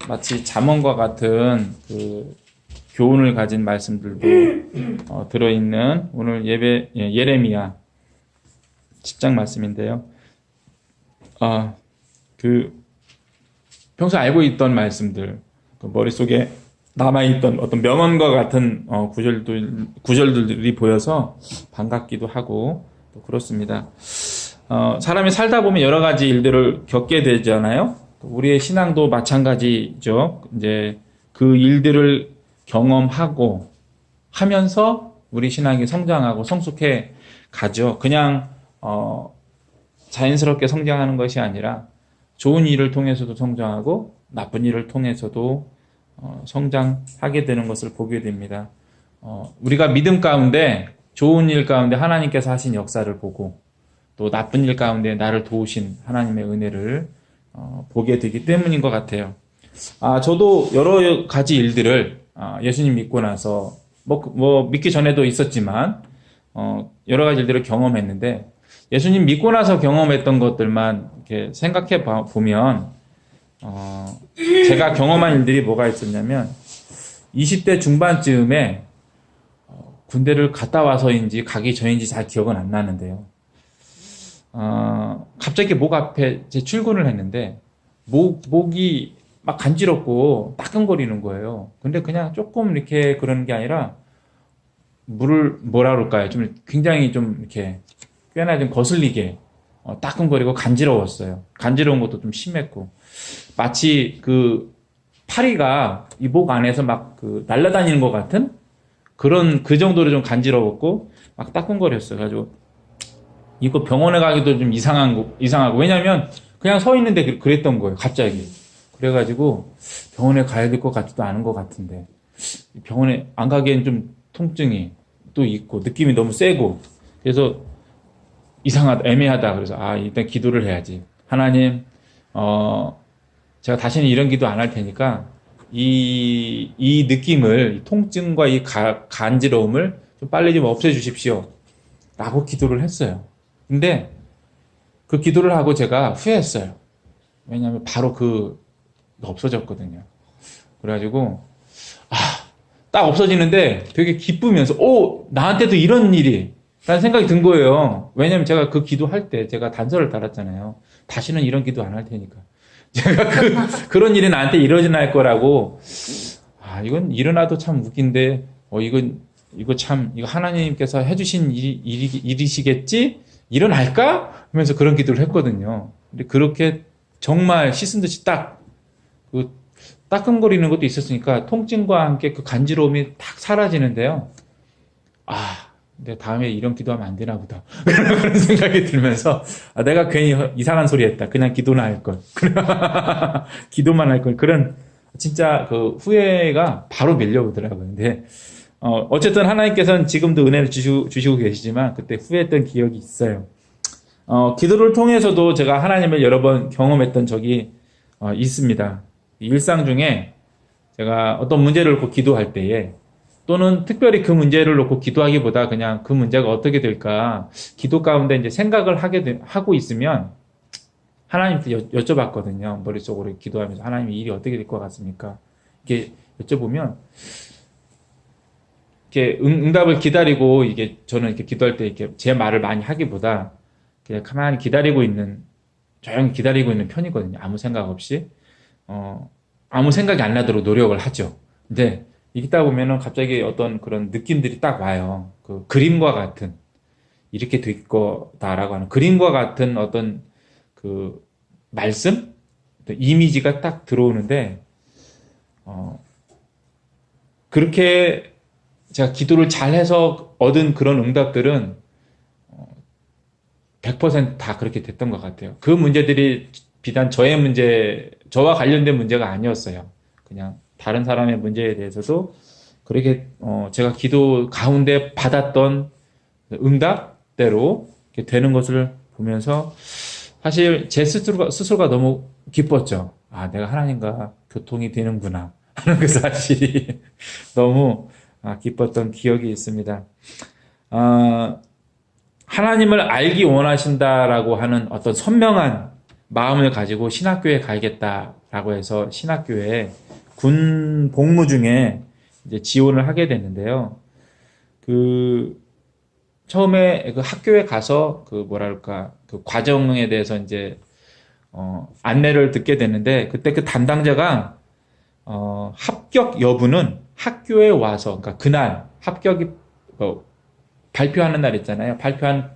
마치 잠언과 같은 그 교훈을 가진 말씀들도 들어있는 오늘 예레미야 10장 말씀인데요. 그 평소 알고 있던 말씀들, 그 머릿속에 남아있던 어떤 명언과 같은 구절들이 보여서 반갑기도 하고 또 그렇습니다. 사람이 살다 보면 여러 가지 일들을 겪게 되잖아요. 우리의 신앙도 마찬가지죠. 이제 그 일들을 경험하고 하면서 우리 신앙이 성장하고 성숙해 가죠. 그냥 자연스럽게 성장하는 것이 아니라 좋은 일을 통해서도 성장하고 나쁜 일을 통해서도 성장하게 되는 것을 보게 됩니다. 우리가 믿음 가운데 좋은 일 가운데 하나님께서 하신 역사를 보고 또 나쁜 일 가운데 나를 도우신 하나님의 은혜를 보게 되기 때문인 것 같아요. 저도 여러 가지 일들을 예수님 믿고 나서 믿기 전에도 있었지만 여러 가지 일들을 경험했는데 예수님 믿고 나서 경험했던 것들만 이렇게 생각해 보면 제가 경험한 일들이 뭐가 있었냐면 20대 중반쯤에 군대를 갔다 와서인지 가기 전인지 잘 기억은 안 나는데요. 갑자기 목 앞에 제 출근을 했는데 목이 막 간지럽고 따끔거리는 거예요. 근데 그냥 조금 이렇게 그러는 게 아니라 뭐라 그럴까요? 좀 굉장히 좀 이렇게 꽤나 좀 거슬리게 따끔거리고 간지러웠어요. 간지러운 것도 좀 심했고 마치 그 파리가 이 목 안에서 막 날아다니는 것 같은 그 정도로 좀 간지러웠고 막 따끔거렸어요. 그래가지고 이거 병원에 가기도 좀 이상하고 왜냐면 그냥 서 있는데 그랬던 거예요. 갑자기. 그래가지고 병원에 가야 될 것 같지도 않은 것 같은데 병원에 안 가기엔 좀 통증이 또 있고 느낌이 너무 세고 그래서 이상하다, 애매하다. 그래서 일단 기도를 해야지. 하나님, 제가 다시는 이런 기도 안 할 테니까 이 느낌을, 이 통증과 이 간지러움을 좀 빨리 좀 없애주십시오. 라고 기도를 했어요. 근데 그 기도를 하고 제가 후회했어요. 왜냐하면 바로 없어졌거든요. 그래가지고 딱 없어지는데 되게 기쁘면서 나한테도 이런 일이 라는 생각이 든 거예요. 왜냐면 제가 그 기도할 때 제가 단서를 달았잖아요. 다시는 이런 기도 안 할 테니까. 제가 그런 일이 나한테 일어나지 날 거라고. 이건 일어나도 참 웃긴데, 이거 하나님께서 해주신 일이시겠지? 일어날까? 하면서 그런 기도를 했거든요. 근데 그렇게 정말 씻은 듯이 따끔거리는 것도 있었으니까 통증과 함께 그 간지러움이 탁 사라지는데요. 근데 다음에 이런 기도하면 안 되나 보다. 그런 생각이 들면서, 내가 괜히 이상한 소리 했다. 그냥 기도나 할 걸. 기도만 할 걸. 그런, 진짜 후회가 바로 밀려오더라고요. 근데, 어쨌든 하나님께서는 지금도 은혜를 주시고 계시지만, 그때 후회했던 기억이 있어요. 기도를 통해서도 제가 하나님을 여러 번 경험했던 적이, 있습니다. 일상 중에 제가 어떤 문제를 놓고 기도할 때에, 또는 특별히 그 문제를 놓고 기도하기보다 그냥 그 문제가 어떻게 될까 기도 가운데 이제 생각을 하고 있으면 하나님한테 여쭤봤거든요. 머릿속으로 기도하면서 하나님 이 일이 어떻게 될 것 같습니까? 이렇게 여쭤보면 이렇게 응답을 기다리고 저는 이렇게 기도할 때 이렇게 제 말을 많이 하기보다 그냥 가만히 조용히 기다리고 있는 편이거든요. 아무 생각 없이 아무 생각이 안 나도록 노력을 하죠. 근데 읽다 보면은 갑자기 어떤 그런 느낌들이 딱 와요. 그림과 같은, 이렇게 될 거다라고 하는 그림과 같은 어떤 말씀? 이미지가 딱 들어오는데, 그렇게 제가 기도를 잘해서 얻은 그런 응답들은 100%다 그렇게 됐던 것 같아요. 그 문제들이 비단 저와 관련된 문제가 아니었어요. 그냥 다른 사람의 문제에 대해서도 그렇게 제가 기도 가운데 받았던 응답대로 이렇게 되는 것을 보면서 사실 제 스스로가 너무 기뻤죠. 내가 하나님과 교통이 되는구나 하는 그 사실이 너무 기뻤던 기억이 있습니다. 하나님을 알기 원하신다라고 하는 어떤 선명한 마음을 가지고 신학교에 가야겠다라고 해서 신학교에 군 복무 중에 이제 지원을 하게 됐는데요. 그 처음에 그 학교에 가서 그 뭐랄까 그 과정에 대해서 이제 안내를 듣게 됐는데 그때 그 담당자가 합격 여부는 학교에 와서 그러니까 그날 합격이 발표하는 날 있잖아요. 발표하는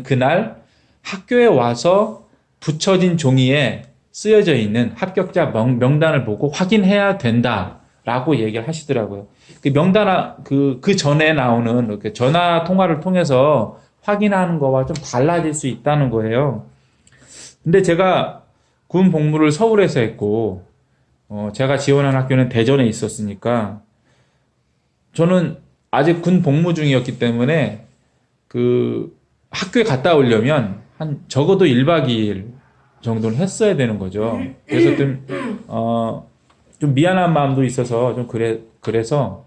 그날 학교에 와서 붙여진 종이에 쓰여져 있는 합격자 명단을 보고 확인해야 된다라고 얘기를 하시더라고요. 그 명단 그 전에 나오는 이렇게 전화 통화를 통해서 확인하는 거와 좀 달라질 수 있다는 거예요. 근데 제가 군 복무를 서울에서 했고 제가 지원한 학교는 대전에 있었으니까 저는 아직 군 복무 중이었기 때문에 그 학교에 갔다 오려면 한 적어도 1박 2일 정도는 했어야 되는 거죠. 그래서 좀 미안한 마음도 있어서 좀 그래서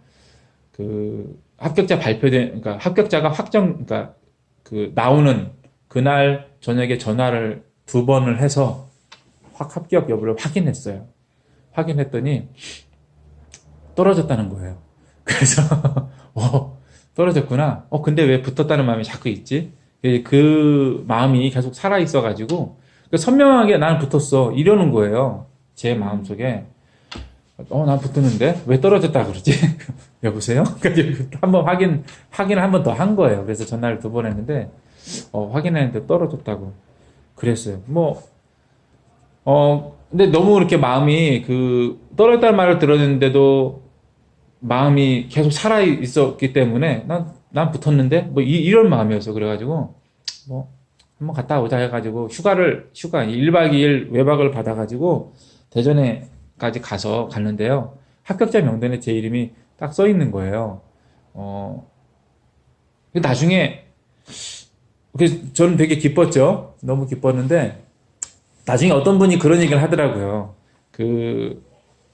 그 합격자 그러니까 합격자가 그러니까 그 나오는 그날 저녁에 전화를 2번을 해서 합격 여부를 확인했어요. 확인했더니 떨어졌다는 거예요. 그래서 떨어졌구나. 근데 왜 붙었다는 마음이 자꾸 있지? 그 마음이 계속 살아 있어가지고 선명하게 난 붙었어 이러는 거예요. 제 마음속에 난 붙었는데 왜 떨어졌다 그러지? 여보세요? 한번 확인을 한 번 더 한 거예요. 그래서 전화를 2번 했는데 확인했는데 떨어졌다고 그랬어요. 근데 너무 이렇게 마음이 떨어졌다는 말을 들었는데도 마음이 계속 살아 있었기 때문에 난 붙었는데 이런 마음이었어. 그래가지고 한번 갔다 오자 해가지고 휴가 1박 2일 외박을 받아가지고 대전에까지 갔는데요. 합격자 명단에 제 이름이 딱 써 있는 거예요. 나중에 저는 되게 기뻤죠. 너무 기뻤는데 나중에 어떤 분이 그런 얘기를 하더라고요.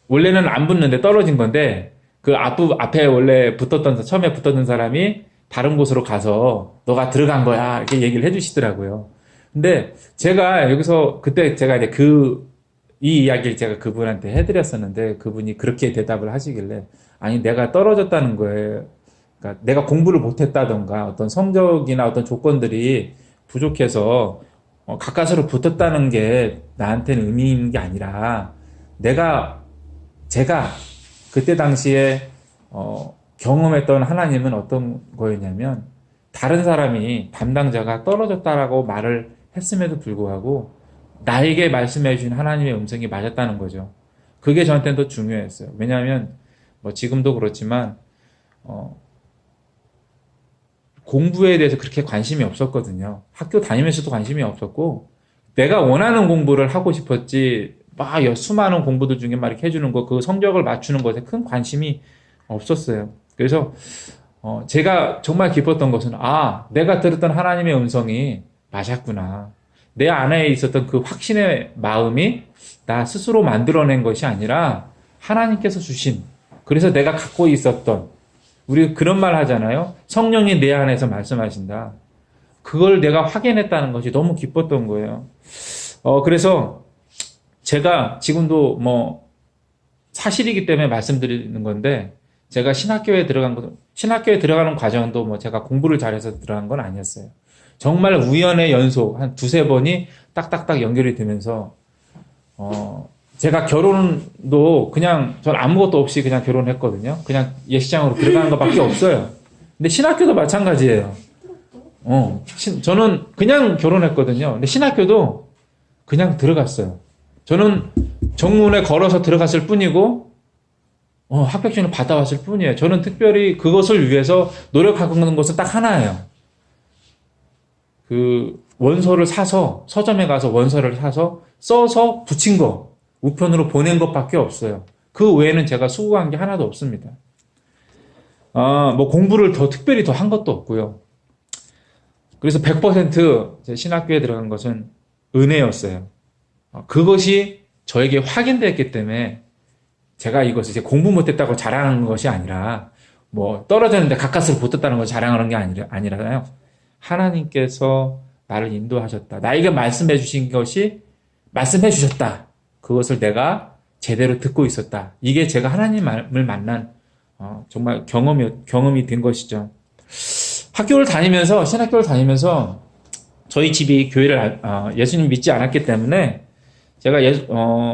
원래는 안 붙는데 떨어진 건데 앞에 원래 처음에 붙었던 사람이 다른 곳으로 가서 너가 들어간 거야 이렇게 얘기를 해주시더라고요. 근데 제가 여기서 그때 제가 이제 이 이야기를 제가 그분한테 해드렸었는데 그분이 그렇게 대답을 하시길래 아니 내가 떨어졌다는 거예요. 그러니까 내가 공부를 못했다던가 어떤 성적이나 어떤 조건들이 부족해서 가까스로 붙었다는 게 나한테는 의미 있는 게 아니라 제가 그때 당시에 경험했던 하나님은 어떤 거였냐면 다른 사람이 담당자가 떨어졌다라고 말을 했음에도 불구하고 나에게 말씀해 주신 하나님의 음성이 맞았다는 거죠. 그게 저한테는 더 중요했어요. 왜냐하면 지금도 그렇지만 공부에 대해서 그렇게 관심이 없었거든요. 학교 다니면서도 관심이 없었고 내가 원하는 공부를 하고 싶었지 수많은 공부들 중에 이렇게 해주는 거, 그 성적을 맞추는 것에 큰 관심이 없었어요. 그래서 제가 정말 기뻤던 것은 내가 들었던 하나님의 음성이 맞았구나. 내 안에 있었던 그 확신의 마음이 나 스스로 만들어낸 것이 아니라 하나님께서 주신, 그래서 내가 갖고 있었던, 우리 그런 말 하잖아요. 성령이 내 안에서 말씀하신다. 그걸 내가 확인했다는 것이 너무 기뻤던 거예요. 그래서 제가 지금도 사실이기 때문에 말씀드리는 건데, 제가 신학교에 들어가는 과정도 제가 공부를 잘해서 들어간 건 아니었어요. 정말 우연의 연속, 한 2-3번이 딱딱딱 연결이 되면서, 제가 결혼도 전 아무것도 없이 그냥 결혼했거든요. 그냥 예식장으로 들어가는 것밖에 없어요. 근데 신학교도 마찬가지예요. 저는 그냥 결혼했거든요. 근데 신학교도 그냥 들어갔어요. 저는 정문에 걸어서 들어갔을 뿐이고, 합격증을 받아왔을 뿐이에요. 저는 특별히 그것을 위해서 노력하고 있는 것은 딱 하나예요. 원서를 사서, 서점에 가서 원서를 사서 써서 붙인 거, 우편으로 보낸 것밖에 없어요. 그 외에는 제가 수고한 게 하나도 없습니다. 공부를 특별히 더 한 것도 없고요. 그래서 100% 제 신학교에 들어간 것은 은혜였어요. 그것이 저에게 확인됐기 때문에 제가 이것을 이제 공부 못했다고 자랑하는 것이 아니라 떨어졌는데 가까스로 붙었다는 걸 자랑하는 게 아니라요. 하나님께서 나를 인도하셨다. 나에게 말씀해 주신 것이 말씀해 주셨다. 그것을 내가 제대로 듣고 있었다. 이게 제가 하나님을 만난 정말 경험이 된 것이죠. 학교를 다니면서, 신학교를 다니면서 저희 집이 교회를 예수님 믿지 않았기 때문에 제가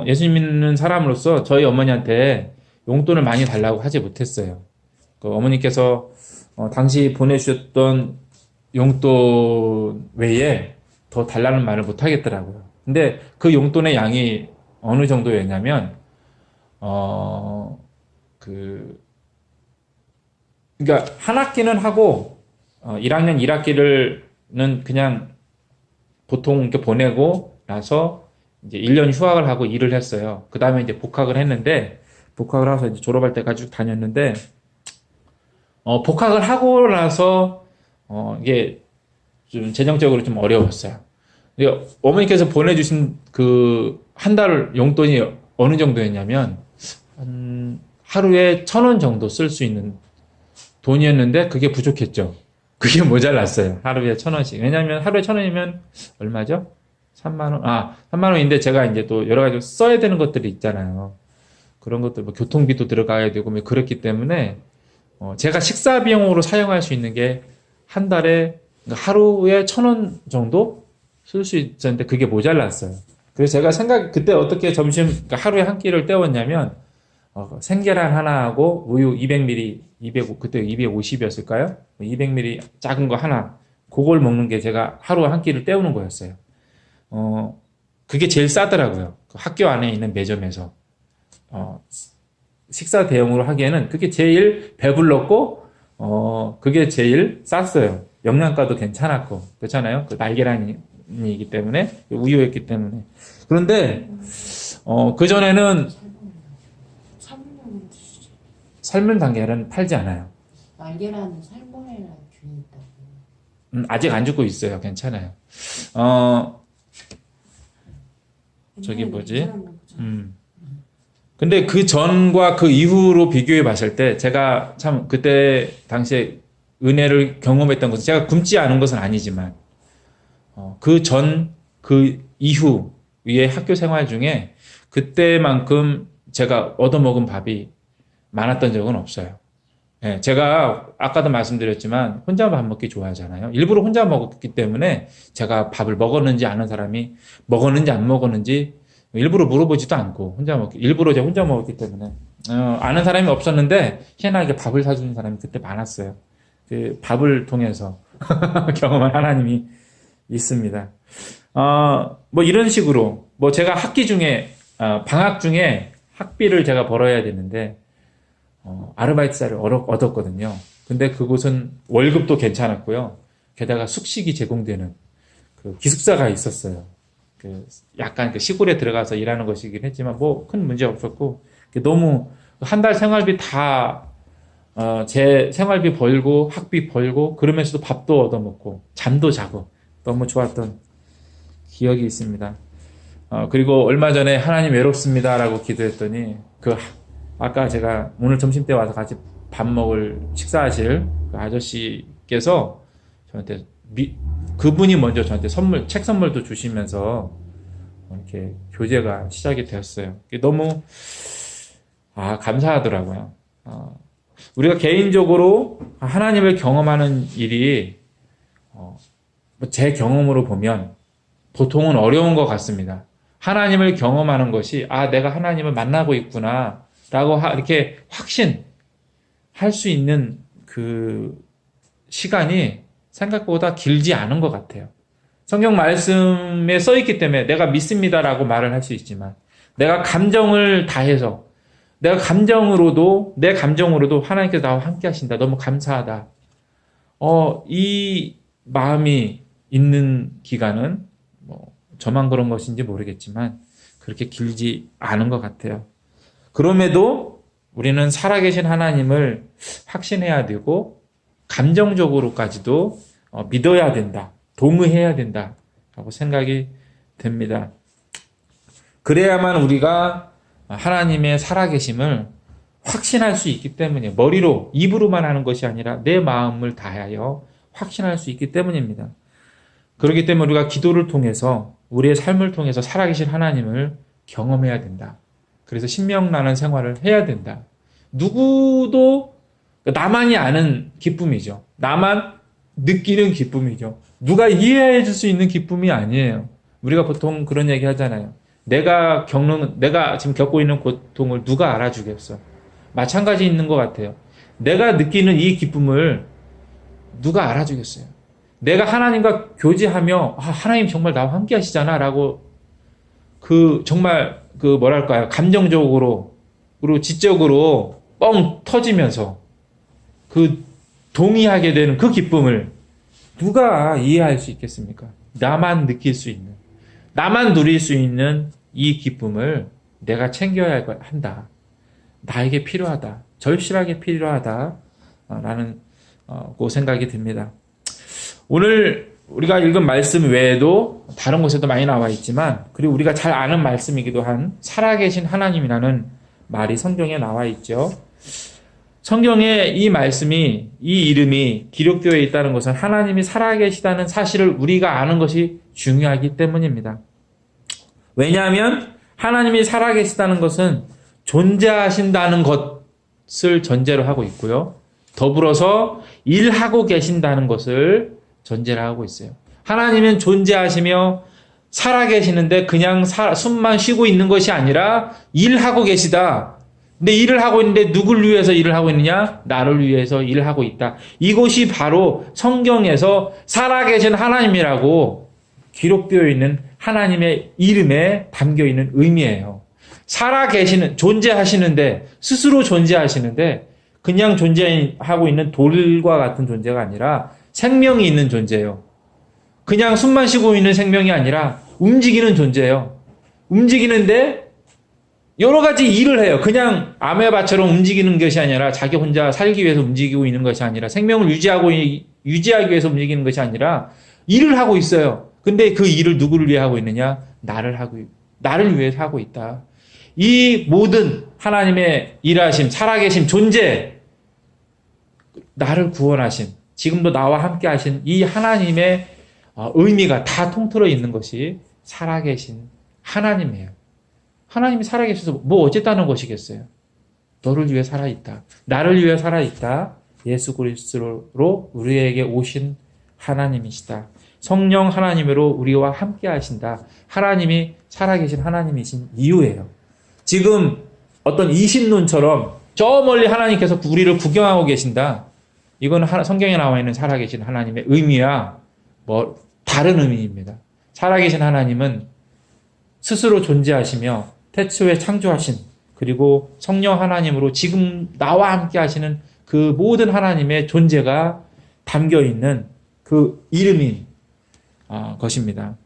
예수님 믿는 사람으로서 저희 어머니한테 용돈을 많이 달라고 하지 못했어요. 그 어머니께서 당시 보내주셨던 용돈 외에 더 달라는 말을 못 하겠더라고요. 근데 그 용돈의 양이 어느 정도였냐면, 그러니까 한 학기는 하고, 1학년 1학기를는 그냥 보통 이렇게 보내고 나서 이제 1년 휴학을 하고 일을 했어요. 그 다음에 이제 복학을 했는데, 복학을 해서 이제 졸업할 때까지 쭉 다녔는데, 복학을 하고 나서, 이게 좀 재정적으로 좀 어려웠어요. 어머니께서 보내주신 그 한 달 용돈이 어느 정도였냐면, 하루에 1,000원 정도 쓸 수 있는 돈이었는데, 그게 부족했죠. 그게 모자랐어요. 하루에 1,000원씩. 왜냐면 하루에 1,000원이면 얼마죠? 3만 원. 3만 원인데 제가 이제 또 여러 가지 써야 되는 것들이 있잖아요. 그런 것들, 뭐 교통비도 들어가야 되고, 뭐 그렇기 때문에, 제가 식사 비용으로 사용할 수 있는 게 한 달에, 그러니까 하루에 1,000원 정도 쓸 수 있었는데 그게 모자랐어요. 그래서 제가 그때 어떻게 그러니까 하루에 한 끼를 때웠냐면, 생계란 하나하고 우유 200ml, 그때 250이었을까요? 200ml 작은 거 하나, 그걸 먹는 게 제가 하루에 한 끼를 때우는 거였어요. 그게 제일 싸더라고요. 그 학교 안에 있는 매점에서. 식사 대용으로 하기에는 그게 제일 배불렀고, 그게 제일 쌌어요. 영양가도 괜찮았고, 그렇잖아요? 그 날계란이기 때문에, 우유였기 때문에. 그런데, 그전에는 삶은 달걀은 팔지 않아요. 날계란은 살모넬라 균이 있다고. 아직 안 죽고 있어요. 괜찮아요. 저기 뭐지? 근데 그 전과 그 이후로 비교해 봤을 때 제가 참 그때 당시에 은혜를 경험했던 것은 제가 굶지 않은 것은 아니지만 그 전, 그 이후의 학교 생활 중에 그때만큼 제가 얻어먹은 밥이 많았던 적은 없어요. 예, 제가 아까도 말씀드렸지만 혼자 밥 먹기 좋아하잖아요. 일부러 혼자 먹었기 때문에 제가 밥을 먹었는지 아는 사람이 먹었는지 안 먹었는지 일부러 물어보지도 않고 일부러 제가 혼자 먹었기 때문에 아는 사람이 없었는데 희한하게 밥을 사주는 사람이 그때 많았어요. 그 밥을 통해서 경험한 하나님이 있습니다. 뭐 이런 식으로 뭐 제가 학기 중에 방학 중에 학비를 제가 벌어야 되는데 아르바이트사를 얻었거든요. 근데 그곳은 월급도 괜찮았고요. 게다가 숙식이 제공되는 그 기숙사가 있었어요. 약간 그 시골에 들어가서 일하는 것이긴 했지만 뭐 큰 문제 없었고 너무 한 달 생활비 다 제 생활비 벌고 학비 벌고 그러면서도 밥도 얻어먹고 잠도 자고 너무 좋았던 기억이 있습니다. 그리고 얼마 전에 하나님 외롭습니다라고 기도했더니 아까 제가 오늘 점심때 와서 같이 식사하실 그 아저씨께서 저한테 그분이 먼저 저한테 책 선물도 주시면서 이렇게 교제가 시작이 되었어요. 너무 감사하더라고요. 우리가 개인적으로 하나님을 경험하는 일이 제 경험으로 보면 보통은 어려운 것 같습니다. 하나님을 경험하는 것이 내가 하나님을 만나고 있구나 라고 이렇게 확신할 수 있는 그 시간이 생각보다 길지 않은 것 같아요. 성경 말씀에 써있기 때문에 내가 믿습니다라고 말을 할 수 있지만 내가 감정을 다해서 내 감정으로도 하나님께서 나와 함께 하신다. 너무 감사하다. 이 마음이 있는 기간은 저만 그런 것인지 모르겠지만 그렇게 길지 않은 것 같아요. 그럼에도 우리는 살아계신 하나님을 확신해야 되고 감정적으로까지도 믿어야 된다. 동의해야 된다라고 생각이 됩니다. 그래야만 우리가 하나님의 살아계심을 확신할 수 있기 때문이에요. 입으로만 하는 것이 아니라 내 마음을 다하여 확신할 수 있기 때문입니다. 그렇기 때문에 우리가 기도를 통해서 우리의 삶을 통해서 살아계신 하나님을 경험해야 된다. 그래서 신명나는 생활을 해야 된다. 누구도 나만이 아는 기쁨이죠. 나만 느끼는 기쁨이죠. 누가 이해해 줄 수 있는 기쁨이 아니에요. 우리가 보통 그런 얘기 하잖아요. 내가 지금 겪고 있는 고통을 누가 알아주겠어. 마찬가지 있는 것 같아요. 내가 느끼는 이 기쁨을 누가 알아주겠어요. 내가 하나님과 교제하며, 하나님 정말 나와 함께 하시잖아. 라고, 정말, 뭐랄까요. 감정적으로, 그리고 지적으로 뻥 터지면서, 동의하게 되는 그 기쁨을 누가 이해할 수 있겠습니까? 나만 느낄 수 있는, 나만 누릴 수 있는 이 기쁨을 내가 챙겨야 한다. 나에게 필요하다. 절실하게 필요하다. 라는 생각이 듭니다. 오늘 우리가 읽은 말씀 외에도 다른 곳에도 많이 나와 있지만, 그리고 우리가 잘 아는 말씀이기도 한 살아계신 하나님이라는 말이 성경에 나와 있죠. 성경에 이 말씀이, 이 이름이 기록되어 있다는 것은 하나님이 살아계시다는 사실을 우리가 아는 것이 중요하기 때문입니다. 왜냐하면 하나님이 살아계시다는 것은 존재하신다는 것을 전제로 하고 있고요. 더불어서 일하고 계신다는 것을 전제로 하고 있어요. 하나님은 존재하시며 살아계시는데 그냥 숨만 쉬고 있는 것이 아니라 일하고 계시다. 근데 일을 하고 있는데 누굴 위해서 일을 하고 있느냐? 나를 위해서 일을 하고 있다. 이것이 바로 성경에서 살아계신 하나님이라고 기록되어 있는 하나님의 이름에 담겨 있는 의미예요. 살아계시는, 존재하시는데, 스스로 존재하시는데, 그냥 존재하고 있는 돌과 같은 존재가 아니라 생명이 있는 존재예요. 그냥 숨만 쉬고 있는 생명이 아니라 움직이는 존재예요. 움직이는데 여러 가지 일을 해요. 그냥 아메바처럼 움직이는 것이 아니라 자기 혼자 살기 위해서 움직이고 있는 것이 아니라 생명을 유지하기 위해서 움직이는 것이 아니라 일을 하고 있어요. 근데 그 일을 누구를 위해 하고 있느냐? 나를 위해서 하고 있다. 이 모든 하나님의 일하심, 살아계심, 존재, 나를 구원하심, 지금도 나와 함께 하신 이 하나님의 의미가 다 통틀어 있는 것이 살아계신 하나님이에요. 하나님이 살아계셔서 뭐 어쨌다는 것이겠어요? 너를 위해 살아있다. 나를 위해 살아있다. 예수 그리스도로 우리에게 오신 하나님이시다. 성령 하나님으로 우리와 함께 하신다. 하나님이 살아계신 하나님이신 이유예요. 지금 어떤 이신론처럼 저 멀리 하나님께서 우리를 구경하고 계신다. 이건 성경에 나와 있는 살아계신 하나님의 의미와 다른 의미입니다. 살아계신 하나님은 스스로 존재하시며 태초에 창조하신, 그리고 성령 하나님으로 지금 나와 함께 하시는 그 모든 하나님의 존재가 담겨 있는 그 이름인 것입니다.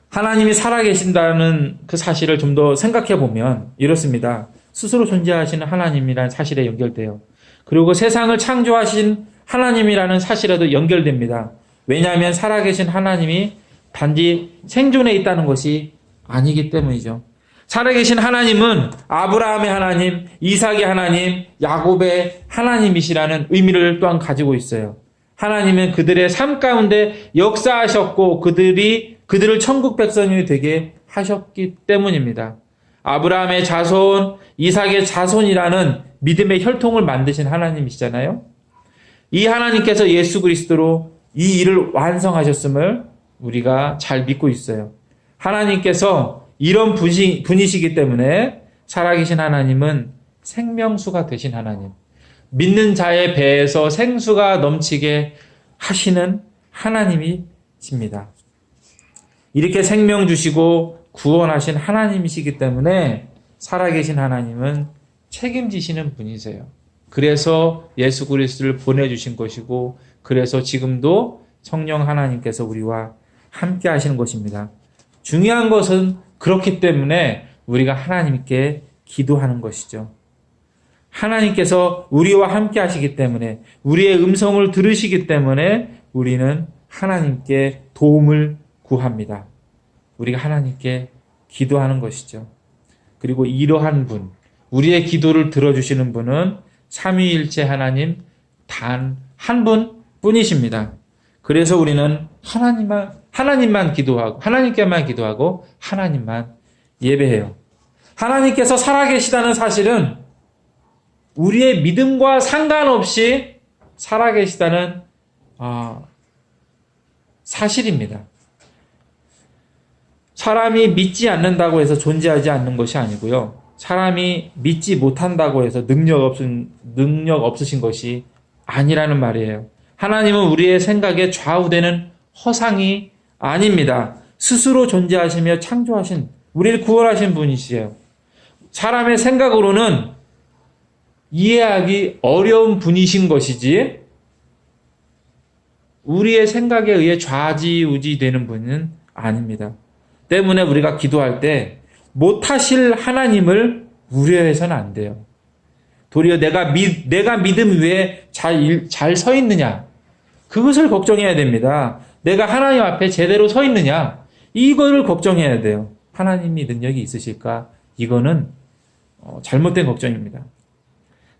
하나님이 살아계신다는 그 사실을 좀 더 생각해 보면 이렇습니다. 스스로 존재하시는 하나님이라는 사실에 연결돼요. 그리고 세상을 창조하신 하나님이라는 사실에도 연결됩니다. 왜냐하면 살아계신 하나님이 단지 생존해 있다는 것이 아니기 때문이죠. 살아계신 하나님은 아브라함의 하나님, 이삭의 하나님, 야곱의 하나님이시라는 의미를 또한 가지고 있어요. 하나님은 그들의 삶 가운데 역사하셨고 그들을 천국 백성이 되게 하셨기 때문입니다. 아브라함의 자손, 이삭의 자손이라는 믿음의 혈통을 만드신 하나님이시잖아요. 이 하나님께서 예수 그리스도로 이 일을 완성하셨음을 우리가 잘 믿고 있어요. 하나님께서 이런 분이시기 때문에 살아계신 하나님은 생명수가 되신 하나님, 믿는 자의 배에서 생수가 넘치게 하시는 하나님이십니다. 이렇게 생명 주시고 구원하신 하나님이시기 때문에 살아계신 하나님은 책임지시는 분이세요. 그래서 예수 그리스도를 보내주신 것이고, 그래서 지금도 성령 하나님께서 우리와 함께 하시는 것입니다. 중요한 것은 그렇기 때문에 우리가 하나님께 기도하는 것이죠. 하나님께서 우리와 함께 하시기 때문에, 우리의 음성을 들으시기 때문에 우리는 하나님께 도움을 구합니다. 우리가 하나님께 기도하는 것이죠. 그리고 이러한 분, 우리의 기도를 들어주시는 분은 삼위일체 하나님 단 한 분 뿐이십니다. 그래서 우리는 하나님만 기도하고 하나님께만 기도하고 하나님만 예배해요. 하나님께서 살아계시다는 사실은 우리의 믿음과 상관없이 살아계시다는 사실입니다. 사람이 믿지 않는다고 해서 존재하지 않는 것이 아니고요. 사람이 믿지 못한다고 해서 능력 없으신 것이 아니라는 말이에요. 하나님은 우리의 생각에 좌우되는 허상이 아닙니다. 스스로 존재하시며 창조하신, 우리를 구원하신 분이시에요. 사람의 생각으로는 이해하기 어려운 분이신 것이지 우리의 생각에 의해 좌지우지 되는 분은 아닙니다. 때문에 우리가 기도할 때 못하실 하나님을 우려해서는 안 돼요. 도리어 내가 믿음 위에 잘 서 있느냐, 그것을 걱정해야 됩니다. 내가 하나님 앞에 제대로 서 있느냐, 이거를 걱정해야 돼요. 하나님이 능력이 있으실까? 이거는 잘못된 걱정입니다.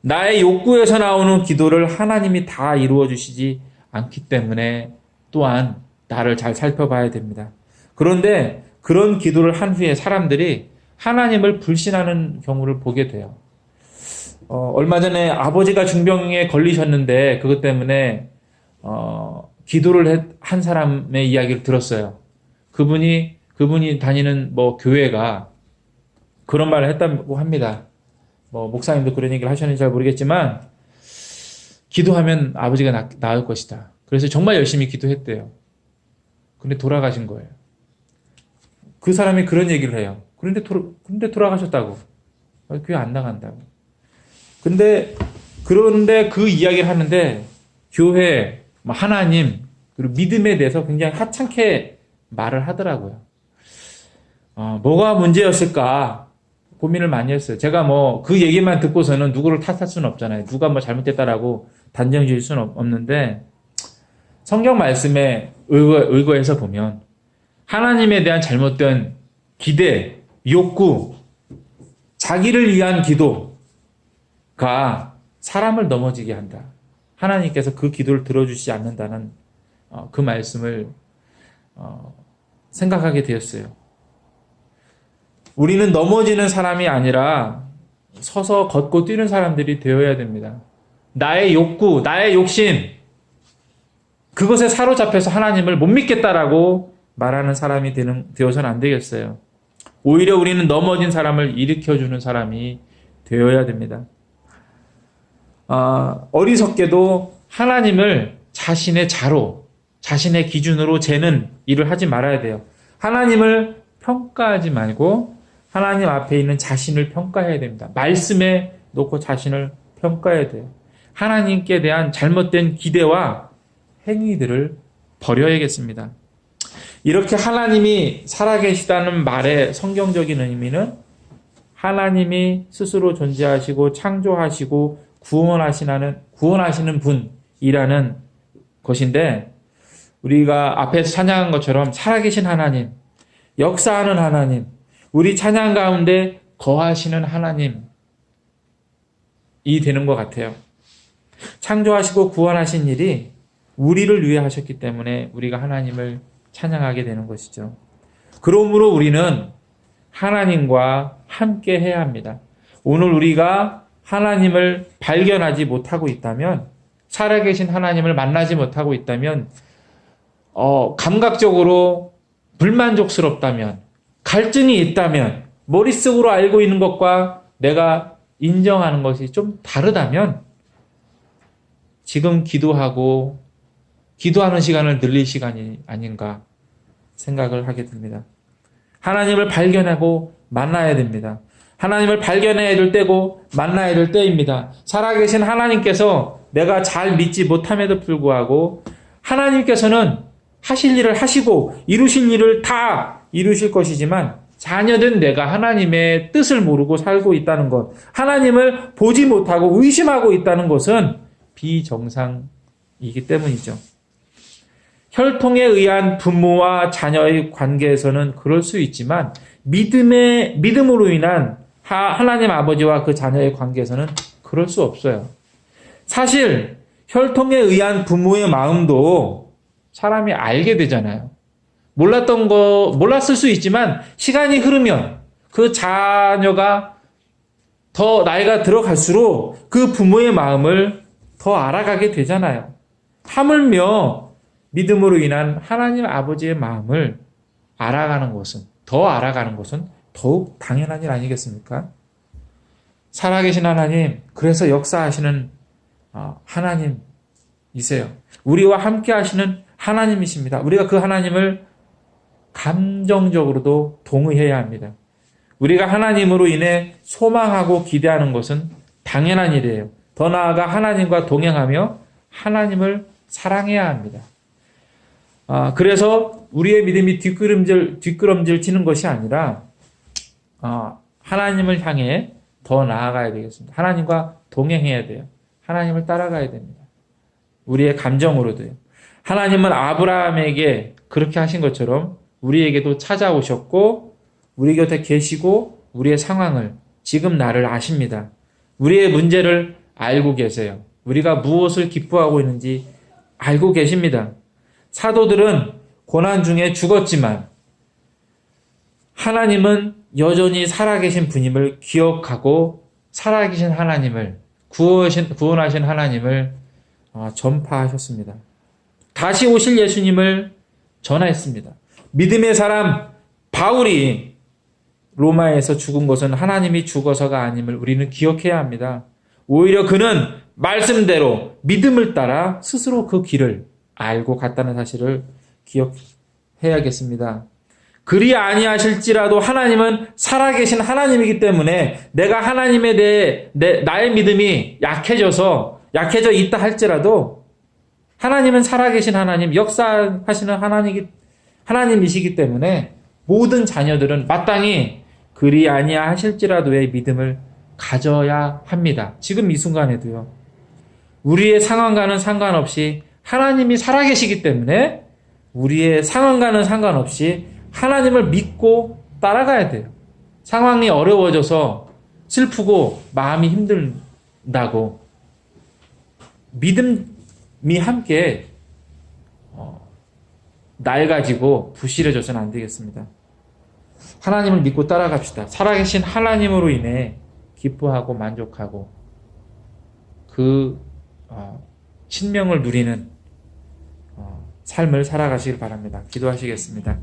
나의 욕구에서 나오는 기도를 하나님이 다 이루어 주시지 않기 때문에 또한 나를 잘 살펴봐야 됩니다. 그런데 그런 기도를 한 후에 사람들이 하나님을 불신하는 경우를 보게 돼요. 얼마 전에 아버지가 중병에 걸리셨는데 그것 때문에 기도를 한 사람의 이야기를 들었어요. 그분이 다니는 교회가 그런 말을 했다고 합니다. 목사님도 그런 얘기를 하셨는지 잘 모르겠지만 기도하면 아버지가 나을 것이다. 그래서 정말 열심히 기도했대요. 근데 돌아가신 거예요. 그 사람이 그런 얘기를 해요. 그런데 돌아가셨다고. 교회 안 나간다고. 그런데 그 이야기를 하는데 교회, 하나님, 그리고 믿음에 대해서 굉장히 하찮게 말을 하더라고요. 뭐가 문제였을까 고민을 많이 했어요. 제가 그 얘기만 듣고서는 누구를 탓할 수는 없잖아요. 누가 잘못됐다라고 단정 지을 수는 없는데 성경 말씀에 의거해서 보면 하나님에 대한 잘못된 기대, 욕구, 자기를 위한 기도가 사람을 넘어지게 한다. 하나님께서 그 기도를 들어주시지 않는다는 그 말씀을 생각하게 되었어요. 우리는 넘어지는 사람이 아니라 서서 걷고 뛰는 사람들이 되어야 됩니다. 나의 욕구, 나의 욕심, 그것에 사로잡혀서 하나님을 못 믿겠다라고 말하는 사람이 되어서는 안 되겠어요. 오히려 우리는 넘어진 사람을 일으켜주는 사람이 되어야 됩니다. 어리석게도 하나님을 자신의 자로, 자신의 기준으로 재는 일을 하지 말아야 돼요. 하나님을 평가하지 말고 하나님 앞에 있는 자신을 평가해야 됩니다. 말씀에 놓고 자신을 평가해야 돼요. 하나님께 대한 잘못된 기대와 행위들을 버려야겠습니다. 이렇게 하나님이 살아계시다는 말의 성경적인 의미는 하나님이 스스로 존재하시고 창조하시고 구원하시는 분이라는 것인데, 우리가 앞에서 찬양한 것처럼 살아계신 하나님, 역사하는 하나님, 우리 찬양 가운데 거하시는 하나님이 되는 것 같아요. 창조하시고 구원하신 일이 우리를 위해 하셨기 때문에 우리가 하나님을 찬양하게 되는 것이죠. 그러므로 우리는 하나님과 함께 해야 합니다. 오늘 우리가 하나님을 발견하지 못하고 있다면, 살아계신 하나님을 만나지 못하고 있다면, 감각적으로 불만족스럽다면, 갈증이 있다면, 머릿속으로 알고 있는 것과 내가 인정하는 것이 좀 다르다면 지금 기도하는 시간을 늘릴 시간이 아닌가 생각을 하게 됩니다. 하나님을 발견하고 만나야 됩니다. 하나님을 발견해야 될 때고 만나야 될 때입니다. 살아계신 하나님께서 내가 잘 믿지 못함에도 불구하고 하나님께서는 하실 일을 하시고 이루실 일을 다 이루실 것이지만, 자녀된 내가 하나님의 뜻을 모르고 살고 있다는 것, 하나님을 보지 못하고 의심하고 있다는 것은 비정상이기 때문이죠. 혈통에 의한 부모와 자녀의 관계에서는 그럴 수 있지만, 믿음으로 인한 하나님 아버지와 그 자녀의 관계에서는 그럴 수 없어요. 사실 혈통에 의한 부모의 마음도 사람이 알게 되잖아요. 몰랐을 수 있지만 시간이 흐르면 그 자녀가 더 나이가 들어갈수록 그 부모의 마음을 더 알아가게 되잖아요. 하물며 믿음으로 인한 하나님 아버지의 마음을 더 알아가는 것은 더욱 당연한 일 아니겠습니까? 살아계신 하나님, 그래서 역사하시는 하나님이세요. 우리와 함께 하시는 하나님이십니다. 우리가 그 하나님을 감정적으로도 동의해야 합니다. 우리가 하나님으로 인해 소망하고 기대하는 것은 당연한 일이에요. 더 나아가 하나님과 동행하며 하나님을 사랑해야 합니다. 그래서 우리의 믿음이 뒷걸음질 치는 것이 아니라 하나님을 향해 더 나아가야 되겠습니다. 하나님과 동행해야 돼요. 하나님을 따라가야 됩니다. 우리의 감정으로도요. 하나님은 아브라함에게 그렇게 하신 것처럼 우리에게도 찾아오셨고 우리 곁에 계시고 우리의 상황을 지금 나를 아십니다. 우리의 문제를 알고 계세요. 우리가 무엇을 기뻐하고 있는지 알고 계십니다. 사도들은 고난 중에 죽었지만 하나님은 여전히 살아계신 분임을 기억하고 살아계신 하나님을 구원하신 하나님을 전파하셨습니다. 다시 오실 예수님을 전했습니다. 믿음의 사람 바울이 로마에서 죽은 것은 하나님이 죽어서가 아님을 우리는 기억해야 합니다. 오히려 그는 말씀대로 믿음을 따라 스스로 그 길을 알고 갔다는 사실을 기억해야겠습니다. 그리 아니하실지라도 하나님은 살아계신 하나님이기 때문에 내가 하나님에 대해 나의 믿음이 약해져 있다 할지라도 하나님은 살아계신 하나님, 역사하시는 하나님이시기 때문에 모든 자녀들은 마땅히 그리 아니하실지라도의 믿음을 가져야 합니다. 지금 이 순간에도요. 우리의 상황과는 상관없이 하나님이 살아계시기 때문에 우리의 상황과는 상관없이 하나님을 믿고 따라가야 돼요. 상황이 어려워져서 슬프고 마음이 힘들다고 믿음이 함께 낡아지고 부실해져서는 안 되겠습니다. 하나님을 믿고 따라갑시다. 살아계신 하나님으로 인해 기뻐하고 만족하고 그 신명을 누리는 삶을 살아가시길 바랍니다. 기도하시겠습니다.